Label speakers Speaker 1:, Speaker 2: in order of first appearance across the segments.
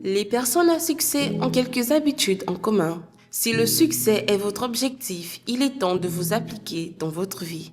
Speaker 1: Les personnes à succès ont quelques habitudes en commun. Si le succès est votre objectif, il est temps de vous appliquer dans votre vie.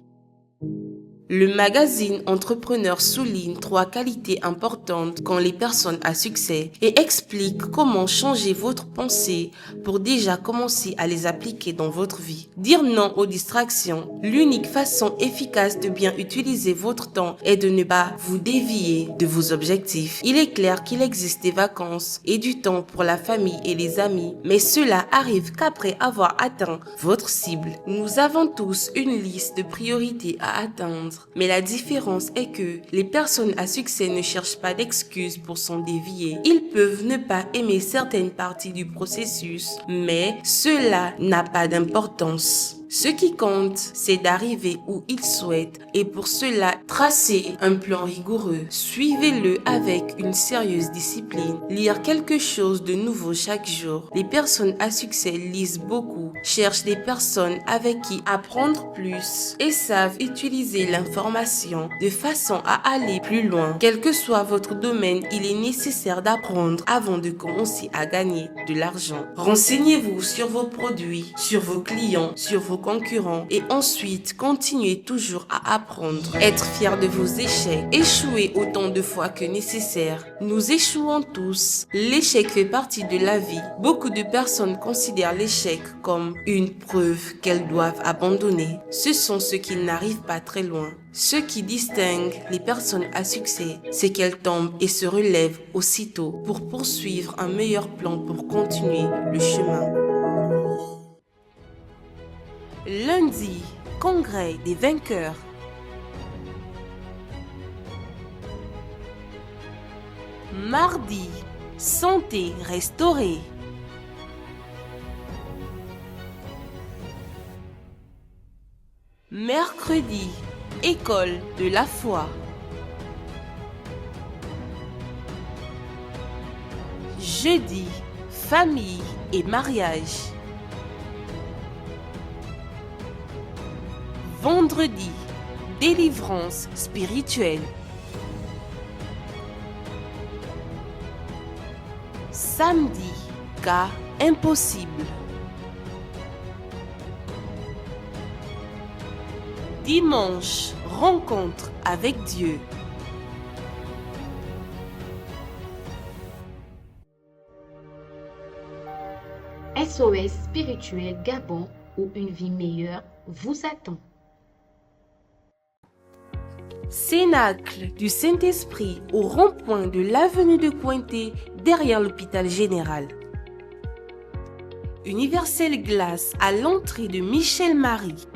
Speaker 1: Le magazine Entrepreneur souligne 3 qualités importantes qu'ont les personnes à succès et explique comment changer votre pensée pour déjà commencer à les appliquer dans votre vie. Dire non aux distractions. L'unique façon efficace de bien utiliser votre temps est de ne pas vous dévier de vos objectifs. Il est clair qu'il existe des vacances et du temps pour la famille et les amis, mais cela arrive qu'après avoir atteint votre cible. Nous avons tous une liste de priorités à atteindre. Mais la différence est que les personnes à succès ne cherchent pas d'excuses pour s'en dévier. Ils peuvent ne pas aimer certaines parties du processus, mais cela n'a pas d'importance. Ce qui compte, c'est d'arriver où ils souhaitent et pour cela, tracez un plan rigoureux. Suivez-le avec une sérieuse discipline. Lire quelque chose de nouveau chaque jour. Les personnes à succès lisent beaucoup, cherchent des personnes avec qui apprendre plus et savent utiliser l'information de façon à aller plus loin. Quel que soit votre domaine, il est nécessaire d'apprendre avant de commencer à gagner de l'argent. Renseignez-vous sur vos produits, sur vos clients, sur vos concurrents et ensuite continuez toujours à apprendre. Être fier de vos échecs. Échouez autant de fois que nécessaire. Nous échouons tous. L'échec fait partie de la vie. Beaucoup de personnes considèrent l'échec comme une preuve qu'elles doivent abandonner. Ce sont ceux qui n'arrivent pas très loin. Ce qui distingue les personnes à succès, c'est qu'elles tombent et se relèvent aussitôt pour poursuivre un meilleur plan pour continuer le chemin. Lundi, congrès des vainqueurs. Mardi, santé restaurée. Mercredi, école de la foi. Jeudi, famille et mariage. Vendredi, délivrance spirituelle. Samedi, cas impossible. Dimanche, rencontre avec Dieu.
Speaker 2: SOS spirituel Gabon, où une vie meilleure vous attend.
Speaker 1: Cénacle du Saint-Esprit au rond-point de l'avenue de Cointet derrière l'hôpital général. Universel Glace à l'entrée de Michel Marie.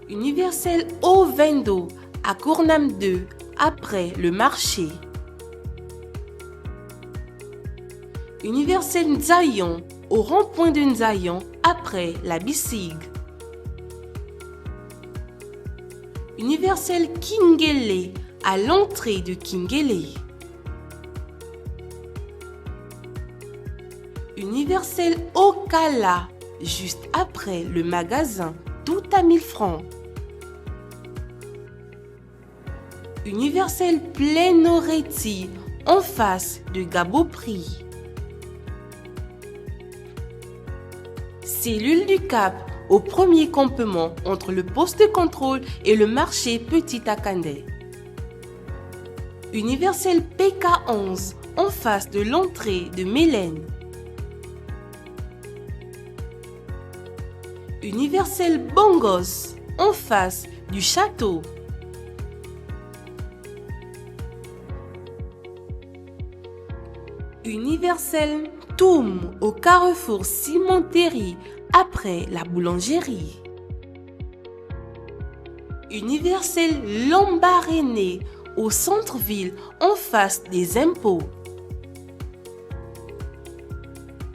Speaker 1: Universel Eau Vendo à Cournam 2 après le marché. Universel Nzayon au rond-point de Nzayon après la Bissig. Universel Kingele à l'entrée de Kingele. Universel Okala juste après le magasin tout à 1000 francs. Universel Plénoreti en face de Gaboprix. Cellule du Cap au premier campement entre le poste de contrôle et le marché Petit Akandé. Universel PK11 en face de l'entrée de Mélène. Universel Bongos en face du château. Universel Toum au carrefour Cimenterie après la boulangerie. Universel Lambaréné au centre-ville en face des impôts.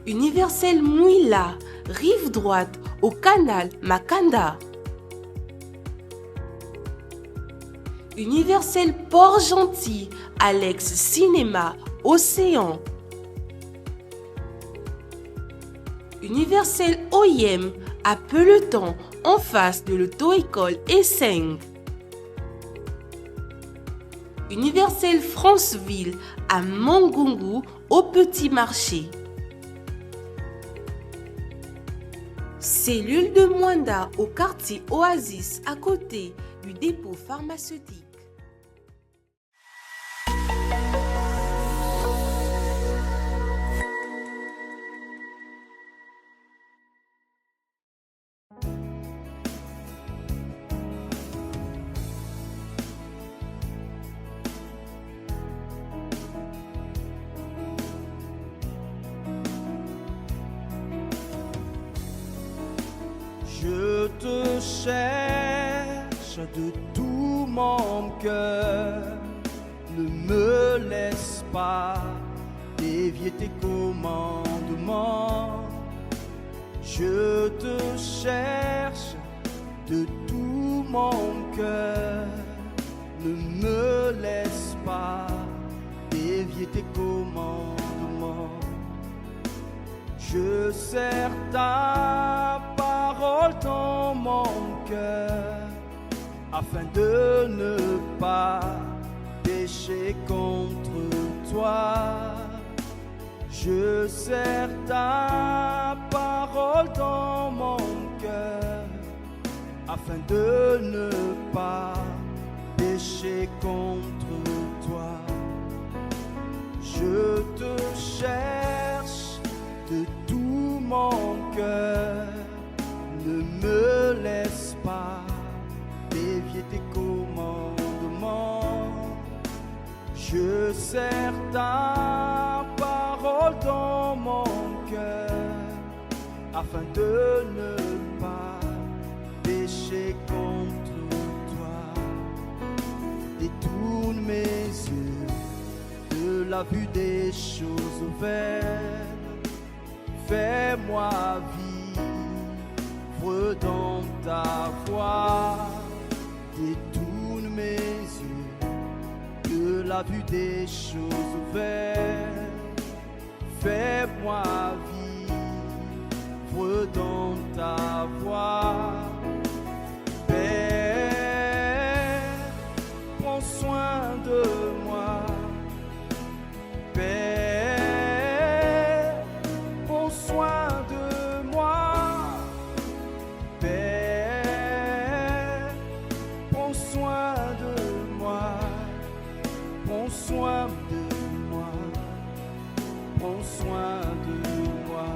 Speaker 1: Universel Mouila, rive droite au canal Makanda. Universel Port-Gentil, Alex Cinéma, Océan. Universel OIM à Peloton en face de l'auto-école E5. Universel Franceville à Mangungu au Petit Marché. Cellule de Mwanda au quartier Oasis à côté du dépôt pharmaceutique.
Speaker 3: Je te cherche de tout mon cœur, ne me laisse pas dévier tes commandements. Je te cherche de tout mon cœur, ne me laisse pas dévier tes commandements. Je serre ta parole dans mon cœur, afin de ne pas pécher contre toi. Je serre ta parole dans mon cœur, afin de ne pas pécher contre toi. Je te cherche de tout mon cœur, ne me laisse pas dévier tes commandements. Je serre ta parole dans mon cœur, afin de ne pas pécher contre toi. Détourne mes yeux de la vue des choses vaines, fais-moi vivre dans ta voie. Détourne mes yeux de la vue des choses vaines, fais-moi vivre dans ta voie. Père, prends soin de moi. Père, prends soin de moi. Père, prends soin de moi. Prends soin de moi. Prends soin de moi.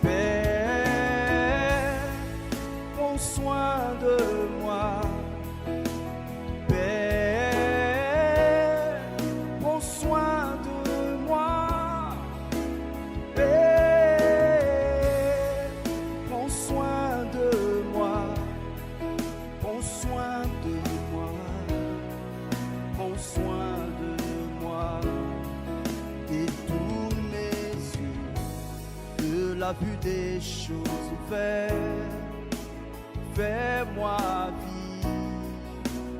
Speaker 3: Père, prends soin de moi. Père, prends soin de moi. Père, prends soin de moi. Prends soin de moi. Prends soin de moi. Détourne mes yeux de la vue des choses vaines, fais-moi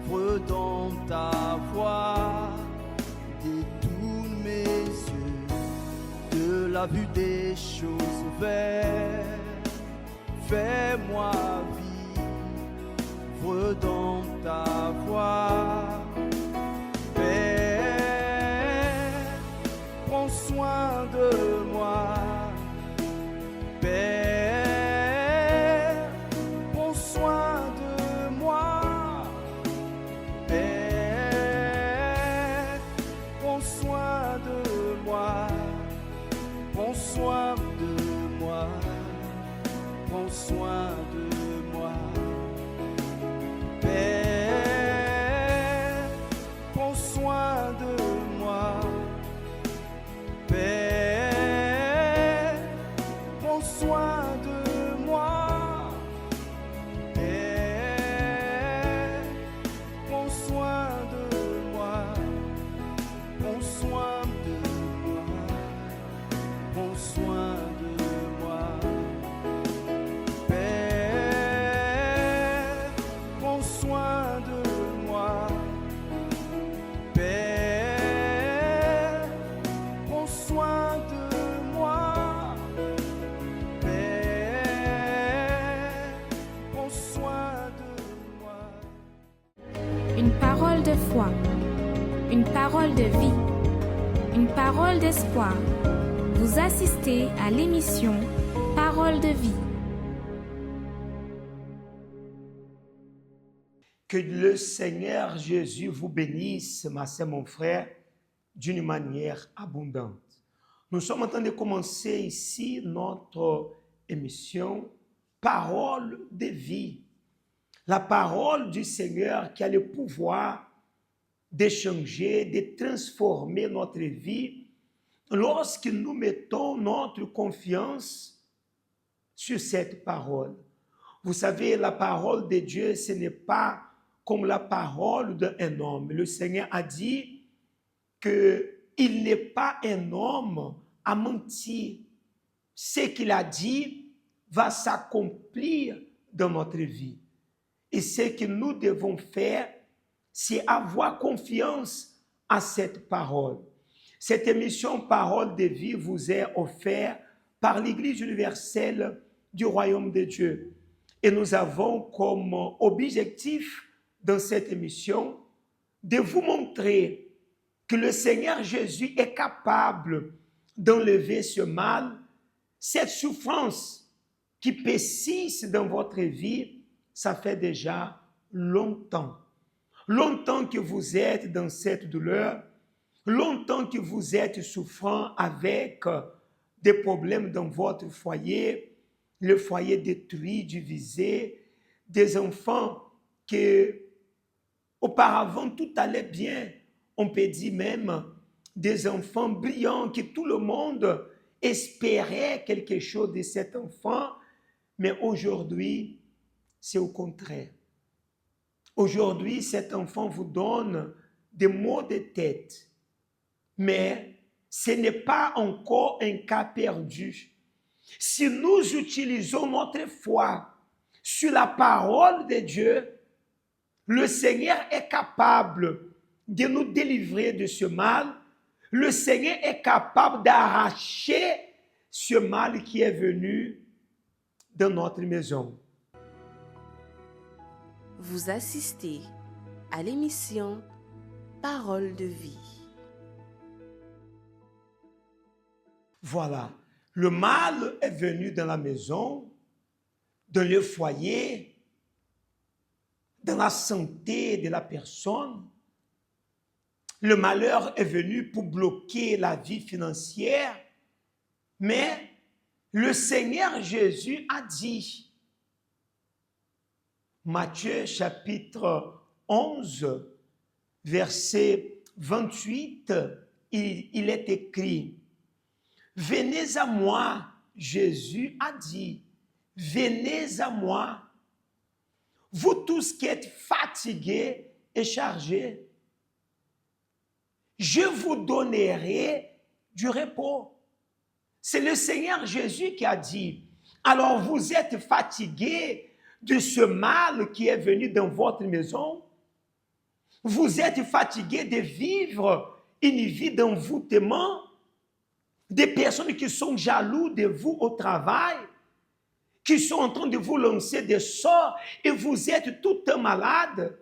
Speaker 3: vivre dans ta voie. Détourne mes yeux de la vue des choses vaines, fais-moi vivre dans ta voie. Père, prends soin de moi. Père, prends soin de moi. Père, prends soin de moi. Prends soin de moi. Prends soin de moi. Père, prends soin de moi. Père, prends soin de moi. Père, prends soin de moi. Prends soin de moi. Prends soin de moi. Père, prends soin de moi. Père, prends soin de moi. Père,
Speaker 4: une parole de foi, une parole de vie, une parole d'espoir. Vous assistez à l'émission Parole de vie.
Speaker 5: Que le Seigneur Jésus vous bénisse, ma sœur, mon frère, d'une manière abondante. Nous sommes en train de commencer ici notre émission Parole de vie. La parole du Seigneur qui a le pouvoir de changer, de transformer notre vie lorsque nous mettons notre confiance sur cette parole. Vous savez, la parole de Dieu, ce n'est pas comme la parole d'un homme. Le Seigneur a dit qu'il n'est pas un homme à mentir. Ce qu'il a dit va s'accomplir dans notre vie. Et ce que nous devons faire, c'est avoir confiance à cette parole. Cette émission Parole de vie vous est offerte par l'Église universelle du Royaume de Dieu. Et nous avons comme objectif dans cette émission de vous montrer que le Seigneur Jésus est capable d'enlever ce mal, cette souffrance qui persiste dans votre vie. Ça fait déjà longtemps que vous êtes dans cette douleur, longtemps que vous êtes souffrant avec des problèmes dans votre foyer, le foyer détruit, divisé, des enfants que auparavant tout allait bien, on peut dire même des enfants brillants que tout le monde espérait quelque chose de cet enfant, mais aujourd'hui, c'est au contraire. Aujourd'hui, cet enfant vous donne des maux de tête, mais ce n'est pas encore un cas perdu. Si nous utilisons notre foi sur la parole de Dieu, le Seigneur est capable de nous délivrer de ce mal. Le Seigneur est capable d'arracher ce mal qui est venu dans notre maison.
Speaker 1: Vous assistez à l'émission Parole de vie.
Speaker 5: Voilà, le mal est venu dans la maison, dans le foyer, dans la santé de la personne. Le malheur est venu pour bloquer la vie financière, mais le Seigneur Jésus a dit, Matthieu chapitre 11, verset 28, il est écrit, « Venez à moi, Jésus a dit, venez à moi, vous tous qui êtes fatigués et chargés, je vous donnerai du repos. » C'est le Seigneur Jésus qui a dit, alors vous êtes fatigués de ce mal qui est venu dans votre maison, vous êtes fatigués de vivre une vie d'envoûtement, des personnes qui sont jaloux de vous au travail, qui sont en train de vous lancer des sorts et vous êtes tout un malade,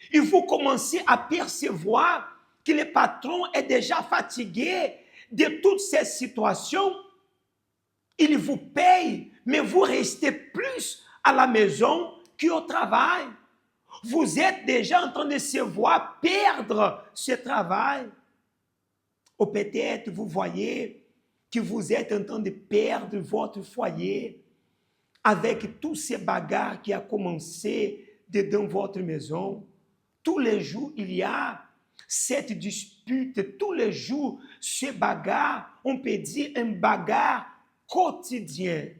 Speaker 5: et vous commencez à percevoir que le patron est déjà fatigué de toutes ces situations. Il vous paye, mais vous restez plus à la maison qu'au travail. Vous êtes déjà en train de se voir perdre ce travail. Ou peut-être vous voyez que vous êtes en train de perdre votre foyer avec tous ces bagarres qui ont commencé dans votre maison. Tous les jours, il y a cette dispute. Tous les jours, ce bagarre, on peut dire un bagarre quotidien.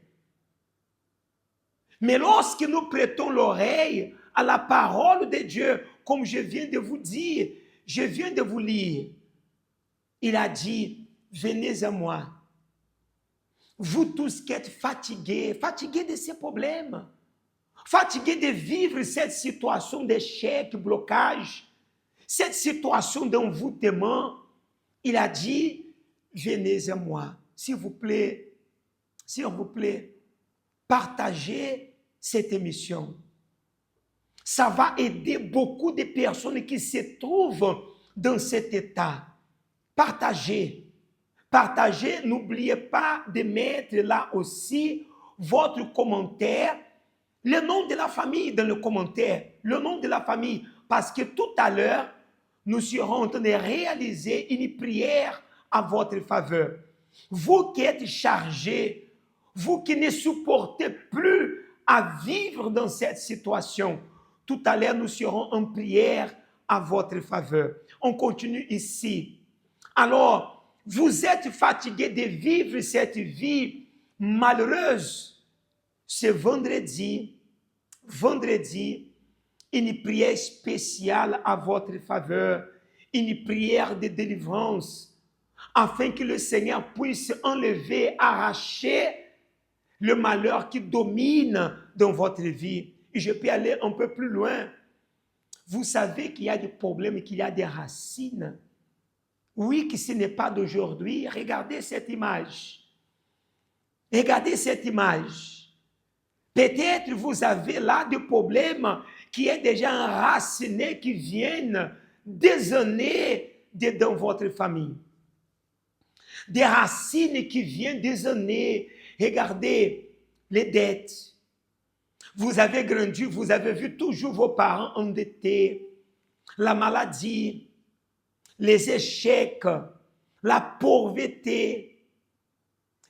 Speaker 5: Mais lorsque nous prêtons l'oreille à la parole de Dieu, comme je viens de vous dire, je viens de vous lire, il a dit, venez à moi. Vous tous qui êtes fatigués de ces problèmes, fatigués de vivre cette situation d'échec, blocage, cette situation d'envoûtement, il a dit, venez à moi. S'il vous plaît, partagez cette émission. Ça va aider beaucoup de personnes qui se trouvent dans cet état. Partagez. Partagez. N'oubliez pas de mettre là aussi votre commentaire, le nom de la famille dans le commentaire, le nom de la famille, parce que tout à l'heure, nous serons en train de réaliser une prière à votre faveur. Vous qui êtes chargés, vous qui ne supportez plus à vivre dans cette situation, tout à l'heure, nous serons en prière à votre faveur. On continue ici. Alors, vous êtes fatigué de vivre cette vie malheureuse. Ce vendredi, une prière spéciale à votre faveur, une prière de délivrance, afin que le Seigneur puisse enlever, arracher le malheur qui domine dans votre vie. Et je peux aller un peu plus loin. Vous savez qu'il y a des problèmes, qu'il y a des racines. Oui, que ce n'est pas d'aujourd'hui. Regardez cette image. Regardez cette image. Peut-être vous avez là des problèmes qui est déjà enracinés, qui viennent des années dans votre famille. Des racines qui viennent des années. Regardez les dettes. Vous avez grandi, vous avez vu toujours vos parents endettés, la maladie, les échecs, la pauvreté,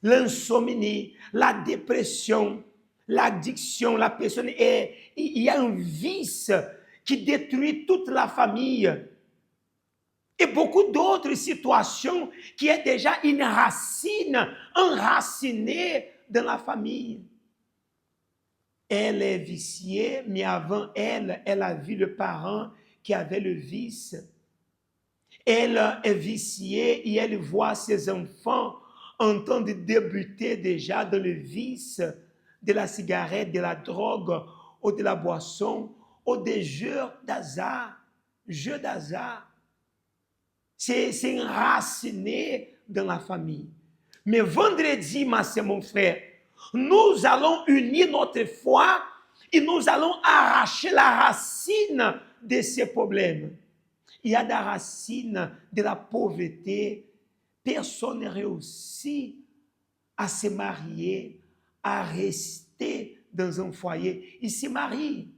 Speaker 5: l'insomnie, la dépression, l'addiction, la personne est, il y a un vice qui détruit toute la famille. Et beaucoup d'autres situations qui est déjà une racine enracinée dans la famille. Elle est viciée, mais avant elle a vu le parent qui avait le vice. Elle est viciée et elle voit ses enfants en train de débuter déjà dans le vice de la cigarette, de la drogue, ou de la boisson, ou des jeux d'hasard. Jeux d'hasard. C'est enraciné dans la famille. Mais vendredi, ma sœur, mon frère, nous allons unir notre foi et nous allons arracher la racine de ces problèmes. Il y a des racines de la pauvreté. Personne ne réussit à se marier, à rester dans un foyer. Il se marie,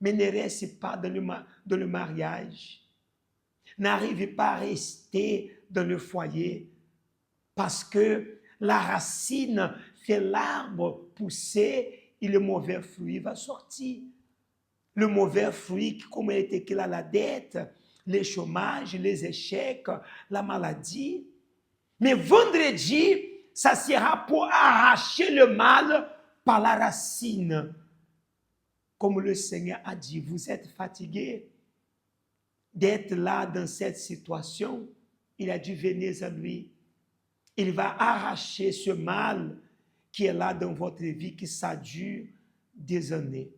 Speaker 5: mais ne reste pas dans le mariage. N'arrive pas à rester dans le foyer parce que la racine fait l'arbre pousser et le mauvais fruit va sortir. Le mauvais fruit, comme il était qu'il a la dette, les chômages, les échecs, la maladie. Mais vendredi, ça sera pour arracher le mal par la racine. Comme le Seigneur a dit, vous êtes fatigués d'être là dans cette situation. Il a dit, venez à lui. Il va arracher ce mal qui est là dans votre vie, qui ça dure des années.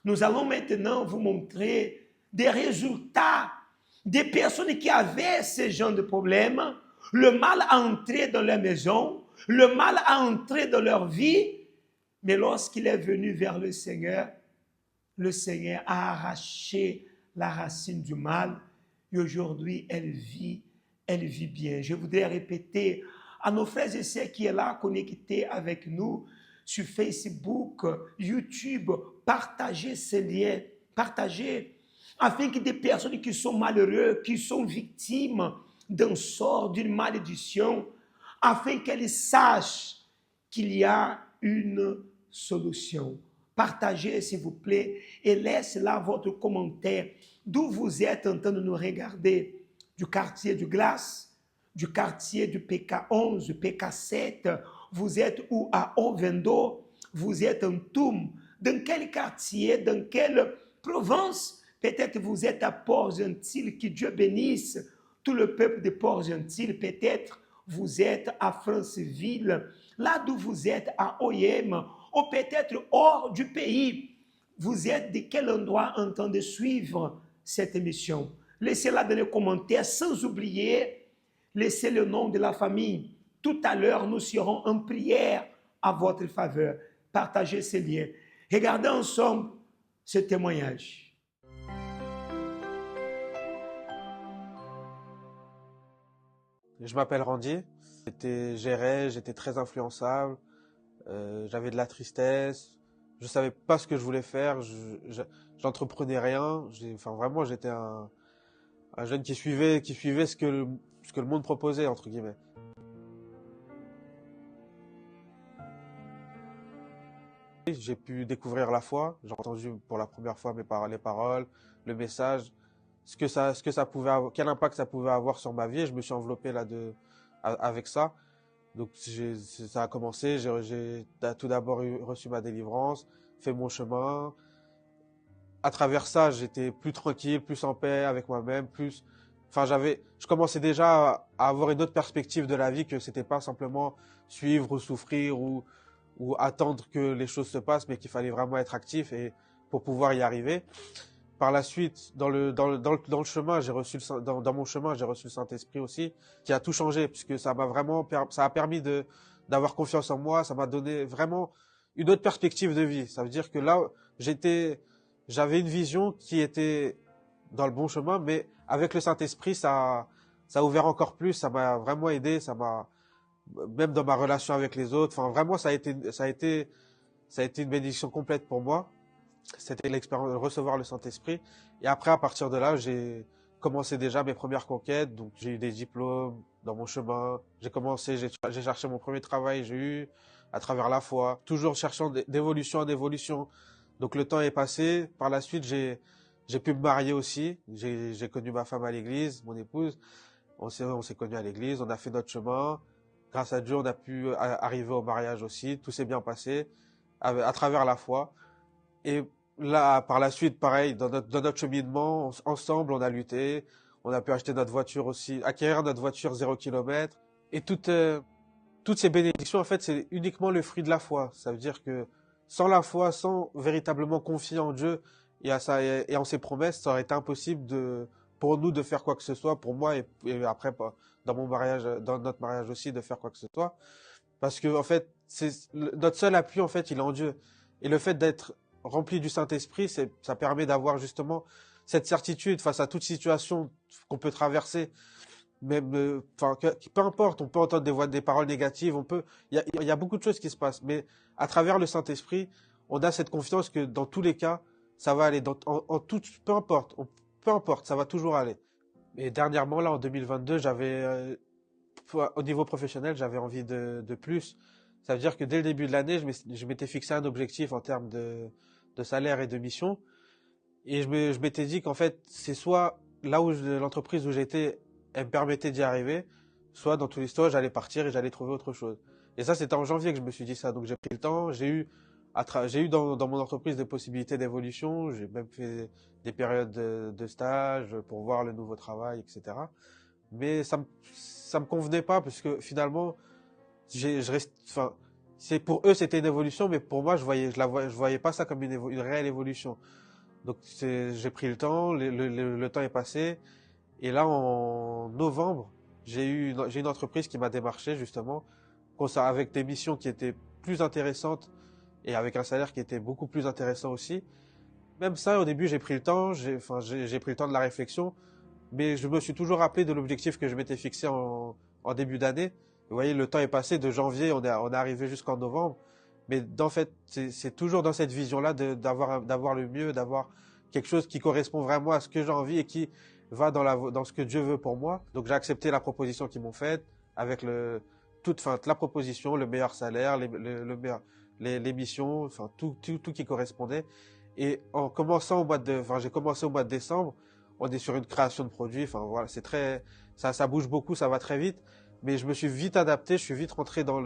Speaker 5: Nous allons maintenant vous montrer des résultats des personnes qui avaient ce genre de problème. Le mal a entré dans leur maison, le mal a entré dans leur vie, mais lorsqu'il est venu vers le Seigneur a arraché la racine du mal et aujourd'hui elle vit bien. Je voudrais répéter à nos frères et sœurs qui sont là connectés avec nous sur Facebook, YouTube, partagez ces liens, partagez, afin que des personnes qui sont malheureuses, qui sont victimes d'un sort, d'une malédiction, afin qu'elles sachent qu'il y a une solution. Partagez, s'il vous plaît, et laissez là votre commentaire. D'où vous êtes en train de nous regarder? Du quartier du Glace, du quartier du PK11, du PK7, vous êtes où? À Ovendo, vous êtes en Toum. Dans quel quartier, dans quelle province? Peut-être vous êtes à Port-Gentil, que Dieu bénisse tout le peuple de Port-Gentil. Peut-être vous êtes à Franceville, là d'où vous êtes à Oyem, ou peut-être hors du pays. Vous êtes de quel endroit en train de suivre cette émission? Laissez-la dans les commentaires, sans oublier, laissez le nom de la famille. Tout à l'heure, nous serons en prière à votre faveur. Partagez ces liens. Regardez ensemble ce témoignage.
Speaker 6: Je m'appelle Randy. J'errais, j'étais très influençable. J'avais de la tristesse. Je savais pas ce que je voulais faire. J'entreprenais rien. Enfin, vraiment, j'étais un jeune qui suivait ce que le monde proposait, entre guillemets. J'ai pu découvrir la foi. J'ai entendu pour la première fois les paroles, le message, ce que ça pouvait avoir, quel impact ça pouvait avoir sur ma vie. Et je me suis enveloppé avec ça. Donc ça a commencé. J'ai tout d'abord reçu ma délivrance, fait mon chemin. À travers ça, j'étais plus tranquille, plus en paix avec moi-même, enfin je commençais déjà à avoir une autre perspective de la vie, que c'était pas simplement suivre ou souffrir ou attendre que les choses se passent, mais qu'il fallait vraiment être actif et pour pouvoir y arriver. Par la suite, dans le chemin, dans mon chemin, j'ai reçu le Saint-Esprit aussi, qui a tout changé, puisque ça a permis d'avoir confiance en moi, ça m'a donné vraiment une autre perspective de vie. Ça veut dire que là, j'avais une vision qui était dans le bon chemin, mais avec le Saint-Esprit, ça a ouvert encore plus, ça m'a vraiment aidé, même dans ma relation avec les autres, enfin vraiment, ça a été une bénédiction complète pour moi. C'était l'expérience de recevoir le Saint-Esprit. Et après, à partir de là, j'ai commencé déjà mes premières conquêtes. Donc, j'ai eu des diplômes dans mon chemin. J'ai cherché mon premier travail, j'ai eu à travers la foi, toujours cherchant d'évolution en évolution. Donc, le temps est passé. Par la suite, j'ai pu me marier aussi. J'ai connu ma femme à l'église, mon épouse. On s'est connus à l'église, on a fait notre chemin. Grâce à Dieu, on a pu arriver au mariage aussi. Tout s'est bien passé à travers la foi. Et là, par la suite, pareil, dans notre cheminement, ensemble, on a lutté. On a pu acheter notre voiture aussi, acquérir notre voiture 0 km. Et toutes ces bénédictions, en fait, c'est uniquement le fruit de la foi. Ça veut dire que sans la foi, sans véritablement confier en Dieu et en ses promesses, ça aurait été impossible pour nous de faire quoi que ce soit, pour moi et après dans notre mariage aussi, de faire quoi que ce soit. Parce que, en fait, notre seul appui, en fait, il est en Dieu. Et le fait d'être rempli du Saint-Esprit, ça permet d'avoir justement cette certitude face à toute situation qu'on peut traverser. Même, peu importe, on peut entendre des paroles négatives, il y a beaucoup de choses qui se passent, mais à travers le Saint-Esprit, on a cette confiance que dans tous les cas, ça va aller, peu importe, ça va toujours aller. Et dernièrement, là, en 2022, au niveau professionnel, j'avais envie de plus. Ça veut dire que dès le début de l'année, je m'étais fixé un objectif en termes de salaire et de mission. Et je m'étais dit qu'en fait, c'est soit là où l'entreprise où j'étais, elle me permettait d'y arriver, soit dans tous les cas, j'allais partir et j'allais trouver autre chose. Et ça, c'était en janvier que je me suis dit ça. Donc j'ai pris le temps, j'ai eu dans mon entreprise des possibilités d'évolution, j'ai même fait des périodes de stage pour voir le nouveau travail, etc. Mais ça me convenait pas parce que finalement, pour eux c'était une évolution, mais pour moi je voyais pas ça comme une réelle évolution. Donc j'ai pris le temps, le temps est passé, et là en novembre j'ai une entreprise qui m'a démarché justement avec des missions qui étaient plus intéressantes et avec un salaire qui était beaucoup plus intéressant aussi. Même ça, au début j'ai pris le temps, j'ai pris le temps de la réflexion, mais je me suis toujours rappelé de l'objectif que je m'étais fixé en début d'année. Vous voyez, le temps est passé, de janvier, on est arrivé jusqu'en novembre. Mais en fait, c'est toujours dans cette vision-là d'avoir le mieux, d'avoir quelque chose qui correspond vraiment à ce que j'ai envie et qui va dans ce que Dieu veut pour moi. Donc j'ai accepté la proposition qu'ils m'ont faite avec la proposition, le meilleur salaire, les missions, enfin tout qui correspondait. Et j'ai commencé au mois de décembre. On est sur une création de produits. Enfin voilà, ça bouge beaucoup, ça va très vite. Mais je me suis vite adapté, je suis vite rentré dans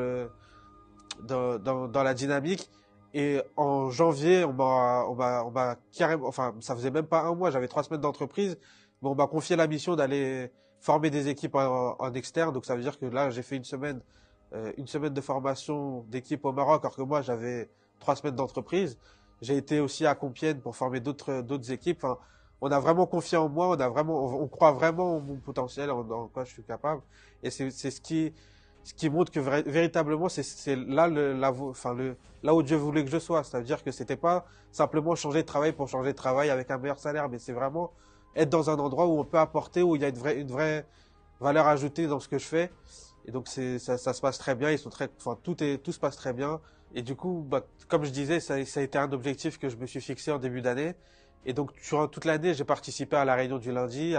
Speaker 6: la dynamique. Et en janvier, on m'a carrément, enfin, ça faisait même pas un mois, j'avais 3 semaines d'entreprise, mais on m'a confié la mission d'aller former des équipes en externe. Donc ça veut dire que là, j'ai fait une semaine de formation d'équipe au Maroc, alors que moi, j'avais 3 semaines d'entreprise. J'ai été aussi à Compiègne pour former d'autres équipes. Enfin, on a vraiment confié en moi, on croit vraiment en mon potentiel, en quoi je suis capable. Et c'est ce qui montre que véritablement c'est là là où Dieu voulait que je sois. C'est-à-dire que c'était pas simplement changer de travail pour changer de travail avec un meilleur salaire, mais c'est vraiment être dans un endroit où on peut apporter, où il y a une vraie valeur ajoutée dans ce que je fais. Et donc ça se passe très bien, tout se passe très bien. Et du coup, comme je disais, ça a été un objectif que je me suis fixé en début d'année. Et donc durant toute l'année, j'ai participé à la réunion du lundi,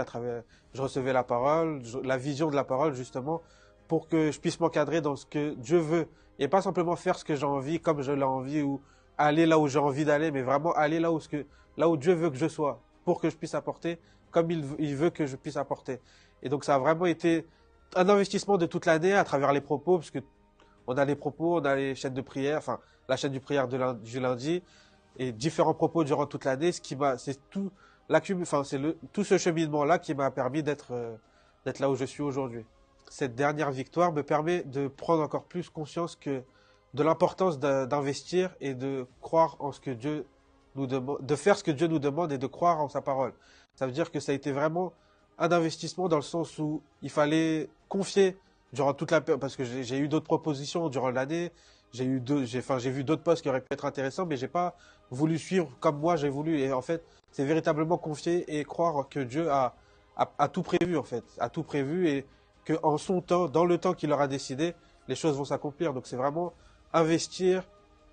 Speaker 6: je recevais la parole, la vision de la parole justement, pour que je puisse m'encadrer dans ce que Dieu veut. Et pas simplement faire ce que j'ai envie, comme je l'ai envie, ou aller là où j'ai envie d'aller, mais vraiment aller là où Dieu veut que je sois, pour que je puisse apporter comme il veut que je puisse apporter. Et donc ça a vraiment été un investissement de toute l'année à travers les propos, parce que on a les propos, on a les chaînes de prière, enfin la chaîne du prière du lundi, et différents propos durant toute l'année, c'est tout tout ce cheminement-là qui m'a permis d'être là où je suis aujourd'hui. Cette dernière victoire me permet de prendre encore plus conscience de l'importance d'investir et de croire en ce que Dieu nous demande, de faire ce que Dieu nous demande et de croire en sa parole. Ça veut dire que ça a été vraiment un investissement dans le sens où il fallait confier durant toute la période, parce que j'ai eu d'autres propositions durant l'année, j'ai vu d'autres postes qui auraient pu être intéressants, mais j'ai pas voulu suivre comme moi j'ai voulu. Et en fait, c'est véritablement confier et croire que Dieu a tout prévu, en fait, a tout prévu, et que en son temps, dans le temps qu'il aura décidé, les choses vont s'accomplir. Donc c'est vraiment investir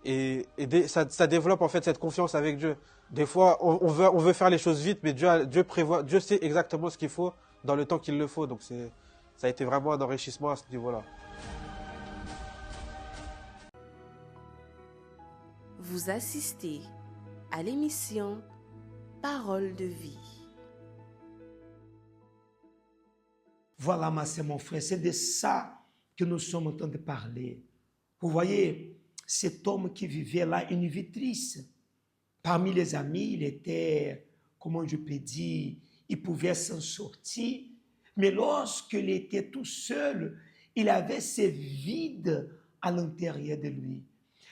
Speaker 6: et ça développe en fait cette confiance avec Dieu. Des fois, on veut faire les choses vite, mais Dieu sait exactement ce qu'il faut dans le temps qu'il le faut. Donc ça a été vraiment un enrichissement à ce niveau-là.
Speaker 1: Vous assistez à l'émission Parole de vie.
Speaker 5: Voilà, ma sœur, mon frère, c'est de ça que nous sommes en train de parler. Vous voyez, cet homme qui vivait là une vie triste. Parmi les amis, il était, comment je peux dire, il pouvait s'en sortir. Mais lorsqu'il était tout seul, il avait ce vide à l'intérieur de lui.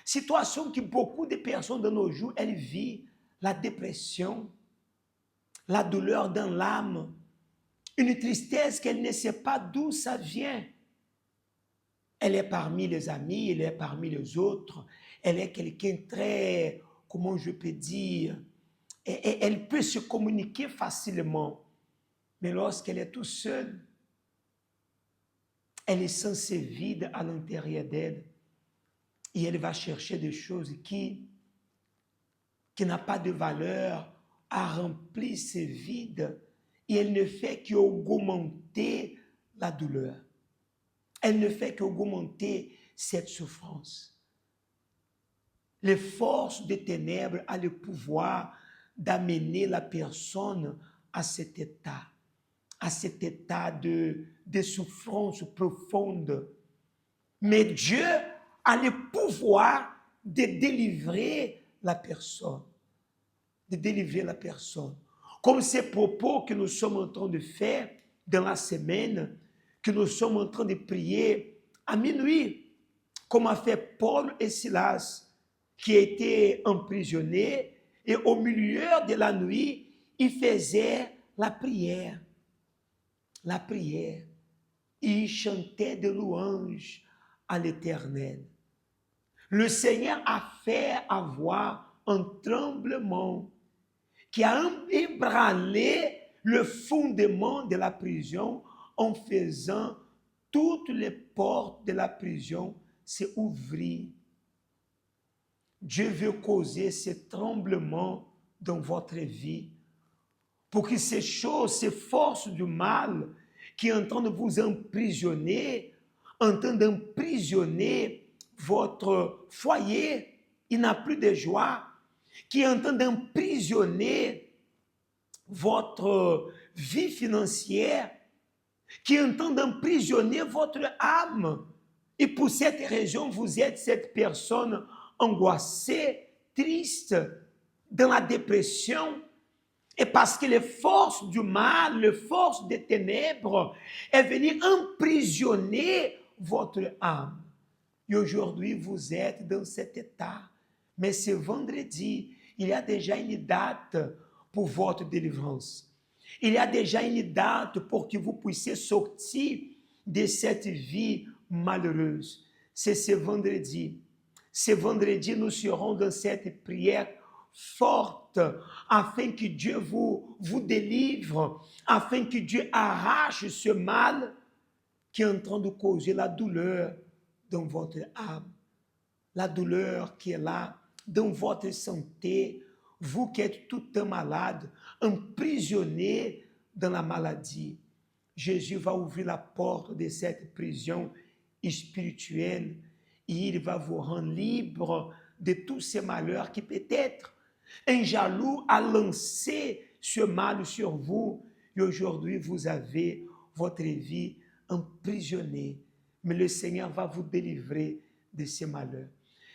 Speaker 5: Situation que beaucoup de personnes de nos jours, elles vivent la dépression, la douleur dans l'âme, une tristesse qu'elle ne sait pas d'où ça vient. Elle est parmi les amis, elle est parmi les autres, elle est quelqu'un très, comment je peux dire, et elle peut se communiquer facilement. Mais lorsqu'elle est toute seule, elle est censée vide à l'intérieur d'elle. Et elle va chercher des choses qui n'ont pas de valeur à remplir ce vide. Et elle ne fait qu'augmenter la douleur. Elle ne fait qu'augmenter cette souffrance. Les forces des ténèbres ont le pouvoir d'amener la personne à cet état de souffrance profonde. Mais Dieu a le pouvoir de délivrer la personne. De délivrer la personne. Comme ces propos que nous sommes en train de faire dans la semaine, que nous sommes en train de prier à minuit, comme a fait Paul et Silas, qui étaient emprisonnés, et au milieu de la nuit, ils faisaient la prière. La prière. Ils chantaient des louanges à l'Éternel. Le Seigneur a fait avoir un tremblement qui a ébranlé le fondement de la prison en faisant toutes les portes de la prison s'ouvrir. Dieu veut causer ce tremblement dans votre vie pour que ces choses, ces forces du mal qui entendent vous emprisonner, entendent emprisonner votre foyer, il n'a plus de joie, qui entendent emprisonner votre vie financière, qui entendent emprisonner votre âme. Et pour cette raison, vous êtes cette personne angoissée, triste, dans la dépression. Et parce que les forces du mal, les forces des ténèbres est venue emprisonner votre âme. Et aujourd'hui, vous êtes dans cet état. Mais ce vendredi, il y a déjà une date pour votre délivrance. Il y a déjà une date pour que vous puissiez sortir de cette vie malheureuse. C'est ce vendredi. Ce vendredi, nous serons dans cette prière forte afin que Dieu vous délivre, afin que Dieu arrache ce mal qui est en train de causer la douleur dans votre âme, la douleur qui est là dans votre santé, vous qui êtes tout un malade, emprisonné dans la maladie. Jésus va ouvrir la porte de cette prison spirituelle et il va vous rendre libre de tous ces malheurs qui peut-être un jaloux a lancé ce mal sur vous et aujourd'hui vous avez votre vie emprisonnée. Mais le Seigneur va vous délivrer de ces malheurs.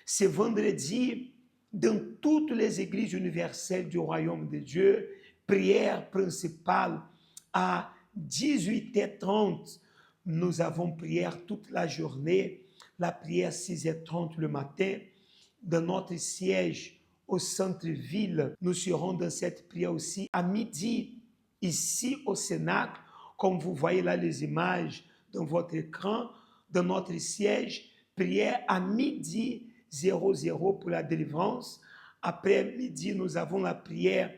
Speaker 5: Ce vendredi, dans toutes les églises universelles du royaume de Dieu, prière principale à 18h30. Nous avons prière toute la journée, la prière 6h30 le matin. Dans notre siège au centre-ville, nous serons dans cette prière aussi à midi, ici au Cénacle, comme vous voyez là les images dans votre écran, dans notre siège, prière à midi 00 pour la délivrance. Après midi, nous avons la prière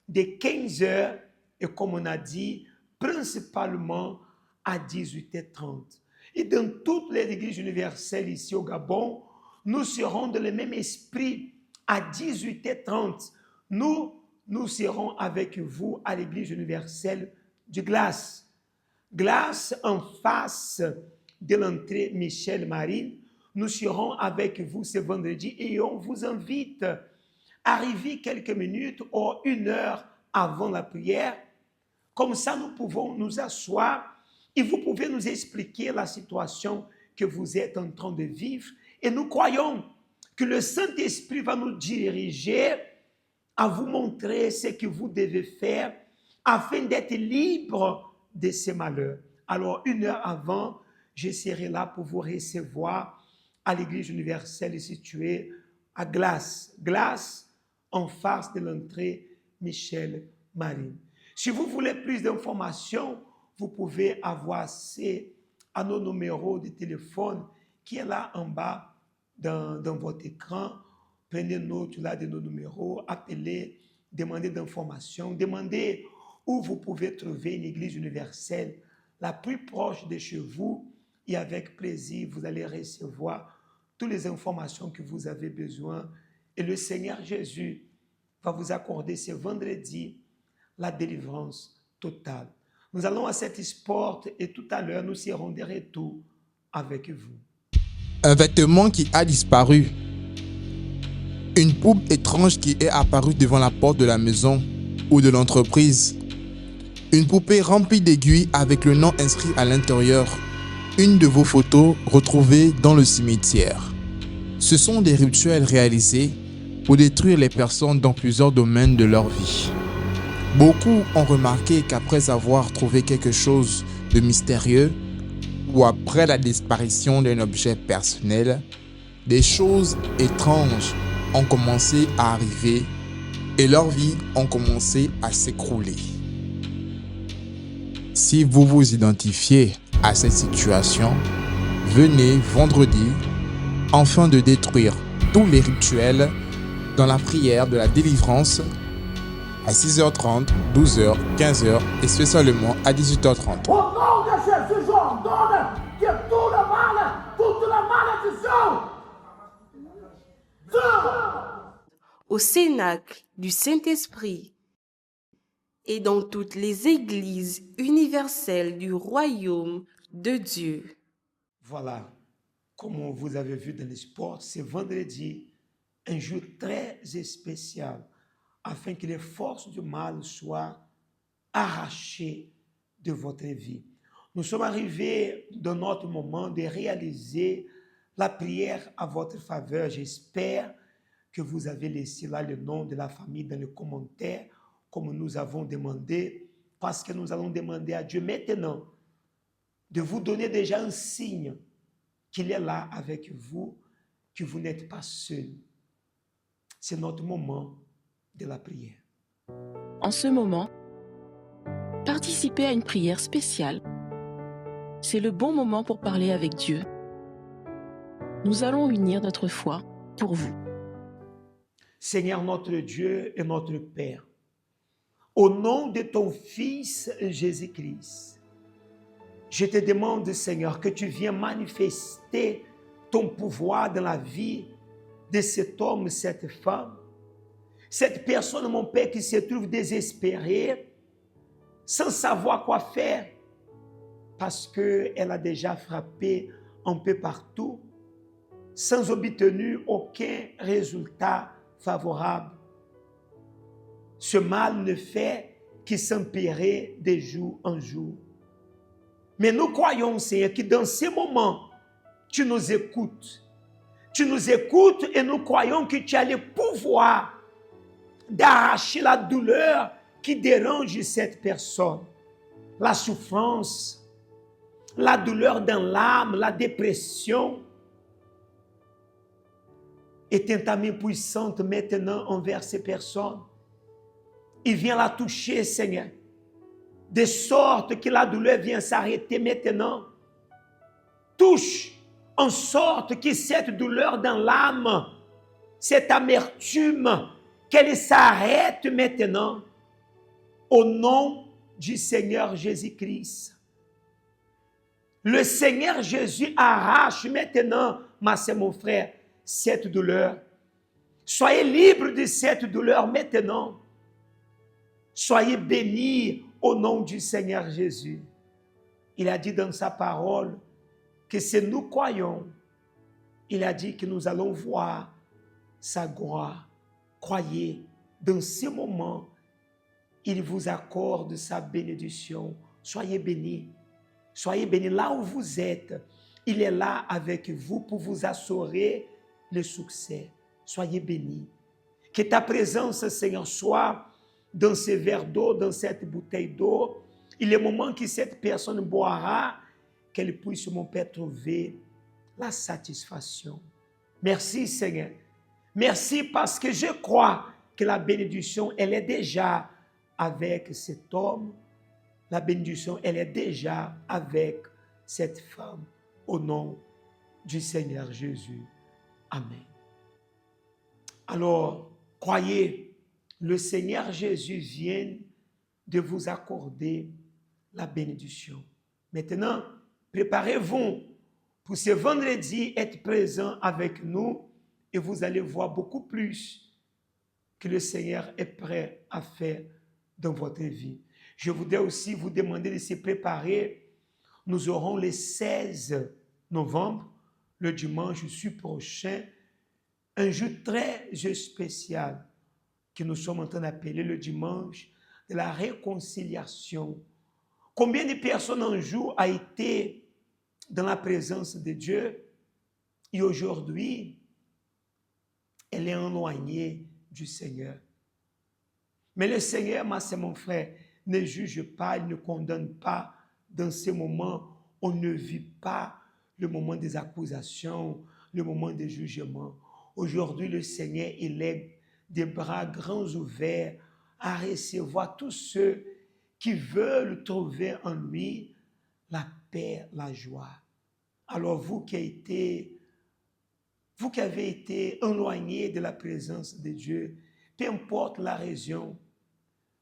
Speaker 5: de 15 heures et comme on a dit, principalement à 18h30. Et dans toutes les églises universelles ici au Gabon, nous serons dans le même esprit à 18h30. Nous serons avec vous à l'église universelle du Glace. Glace en face de l'entrée Michel Marine. Nous serons avec vous ce vendredi et on vous invite à arriver quelques minutes ou 1 heure avant la prière. Comme ça, nous pouvons nous asseoir et vous pouvez nous expliquer la situation que vous êtes en train de vivre. Et nous croyons que le Saint-Esprit va nous diriger à vous montrer ce que vous devez faire afin d'être libre de ces malheurs. Alors, 1 heure avant, je serai là pour vous recevoir à l'église universelle située à Glace. Glace, en face de l'entrée Michel Marine. Si vous voulez plus d'informations, vous pouvez avoir accès à nos numéros de téléphone qui est là en bas dans votre écran. Prenez note là de nos numéros, appelez, demandez d'informations, demandez où vous pouvez trouver une église universelle la plus proche de chez vous et avec plaisir, vous allez recevoir toutes les informations que vous avez besoin. Et le Seigneur Jésus va vous accorder ce vendredi la délivrance totale. Nous allons à cette porte et tout à l'heure, nous serons de retour avec vous.
Speaker 7: Un vêtement qui a disparu. Une poupe étrange qui est apparue devant la porte de la maison ou de l'entreprise. Une poupée remplie d'aiguilles avec le nom inscrit à l'intérieur. Une de vos photos retrouvées dans le cimetière. Ce sont des rituels réalisés pour détruire les personnes dans plusieurs domaines de leur vie. Beaucoup ont remarqué qu'après avoir trouvé quelque chose de mystérieux ou après la disparition d'un objet personnel, des choses étranges ont commencé à arriver et leurs vies ont commencé à s'écrouler. Si vous vous identifiez à cette situation, venez vendredi afin de détruire tous les rituels dans la prière de la délivrance à 6h30, 12h, 15h et spécialement à 18h30.
Speaker 8: Au nom de Jésus, j'ordonne que tout le mal, toute la malédiction,
Speaker 1: Au Cénacle du Saint-Esprit et dans toutes les églises universelles du royaume de Dieu.
Speaker 5: Voilà, comme vous avez vu dans les sports, c'est vendredi, un jour très spécial, afin que les forces du mal soient arrachées de votre vie. Nous sommes arrivés dans notre moment de réaliser la prière à votre faveur. J'espère que vous avez laissé là le nom de la famille dans les commentaires, comme nous avons demandé, parce que nous allons demander à Dieu maintenant de vous donner déjà un signe qu'il est là avec vous, que vous n'êtes pas seul. C'est notre moment de la prière.
Speaker 9: En ce moment, participez à une prière spéciale. C'est le bon moment pour parler avec Dieu. Nous allons unir notre foi pour vous.
Speaker 5: Seigneur notre Dieu et notre Père, au nom de ton Fils Jésus-Christ, Je te demande, Seigneur, que tu viennes manifester ton pouvoir dans la vie de cet homme, cette femme. Cette personne, mon Père, qui se trouve désespérée, sans savoir quoi faire, parce qu'elle a déjà frappé un peu partout, sans obtenir aucun résultat favorable. Ce mal ne fait que s'empirer de jour en jour. Mais nous croyons, Seigneur, que dans ces moments, tu nous écoutes. Tu nous écoutes et nous croyons que tu as le pouvoir d'arracher la douleur qui dérange cette personne. La souffrance, la douleur dans l'âme, la dépression. Étends ta main puissante maintenant envers ces personnes. Il vient la toucher, Seigneur, de sorte que la douleur vient s'arrêter maintenant. Touche en sorte que cette douleur dans l'âme, cette amertume, qu'elle s'arrête maintenant. Au nom du Seigneur Jésus-Christ. Le Seigneur Jésus arrache maintenant, ma sœur, mon frère, cette douleur. Soyez libres de cette douleur maintenant. Soyez bénis au nom du Seigneur Jésus. Il a dit dans sa parole que si nous croyons, il a dit que nous allons voir sa gloire. Croyez, dans ce moment, il vous accorde sa bénédiction. Soyez bénis. Soyez bénis là où vous êtes. Il est là avec vous pour vous assurer le succès. Soyez bénis. Que ta présence, Seigneur, soit dans ce verre d'eau, dans cette bouteille d'eau. Il est moment que cette personne boira, qu'elle puisse, mon Père, trouver la satisfaction. Merci, Seigneur. Merci parce que je crois que la bénédiction, elle est déjà avec cet homme. La bénédiction, elle est déjà avec cette femme. Au nom du Seigneur Jésus. Amen. Alors, croyez, le Seigneur Jésus vient de vous accorder la bénédiction. Maintenant, préparez-vous pour ce vendredi être présent avec nous et vous allez voir beaucoup plus que le Seigneur est prêt à faire dans votre vie. Je voudrais aussi vous demander de se préparer. Nous aurons le 16 novembre, le dimanche prochain, un jour très spécial que nous sommes en train d'appeler le dimanche de la réconciliation. Combien de personnes un jour a été dans la présence de Dieu et aujourd'hui, elle est éloignée du Seigneur. Mais le Seigneur, c'est mon frère, ne juge pas, il ne condamne pas. Dans ces moments, on ne vit pas le moment des accusations, le moment des jugements. Aujourd'hui, le Seigneur, il est des bras grands ouverts à recevoir tous ceux qui veulent trouver en lui la paix, la joie. Alors vous qui avez été éloignés de la présence de Dieu, peu importe la raison,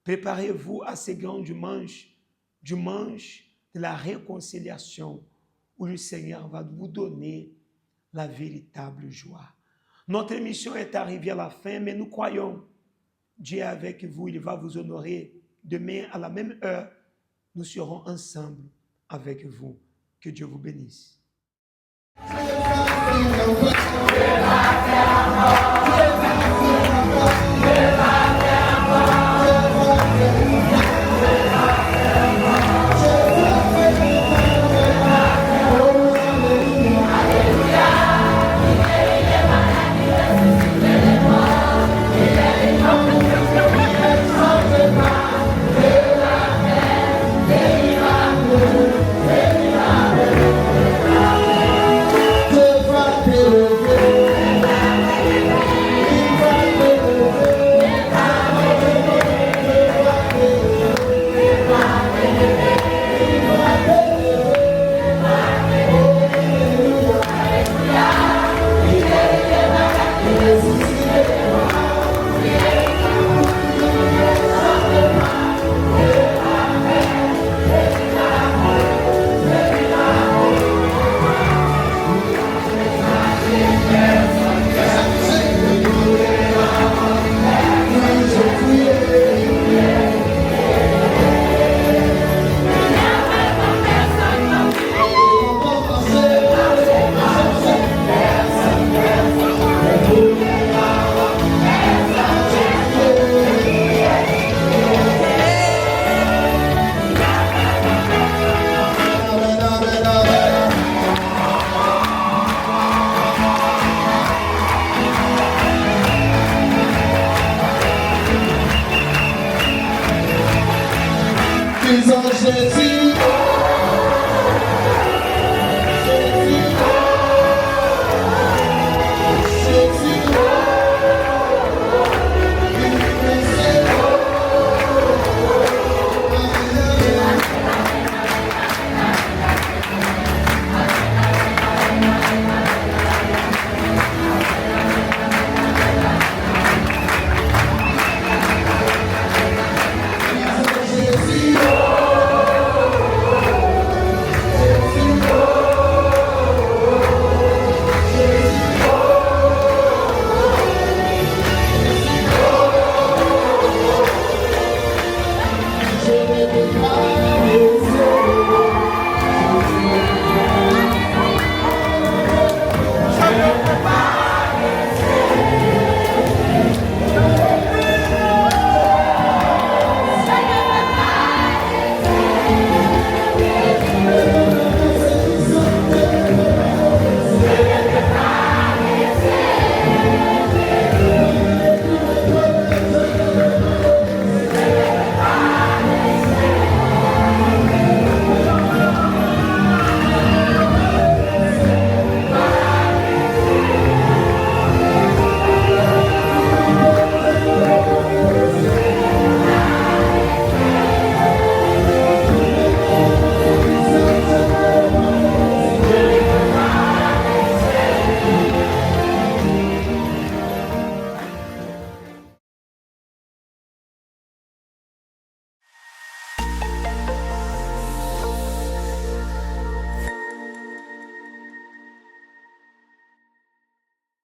Speaker 5: préparez-vous à ce grand dimanche de la réconciliation, où le Seigneur va vous donner la véritable joie. Notre émission est arrivée à la fin, mais nous croyons, Dieu est avec vous, il va vous honorer. Demain, à la même heure, nous serons ensemble avec vous. Que Dieu vous bénisse.
Speaker 10: Thank you. Jésus.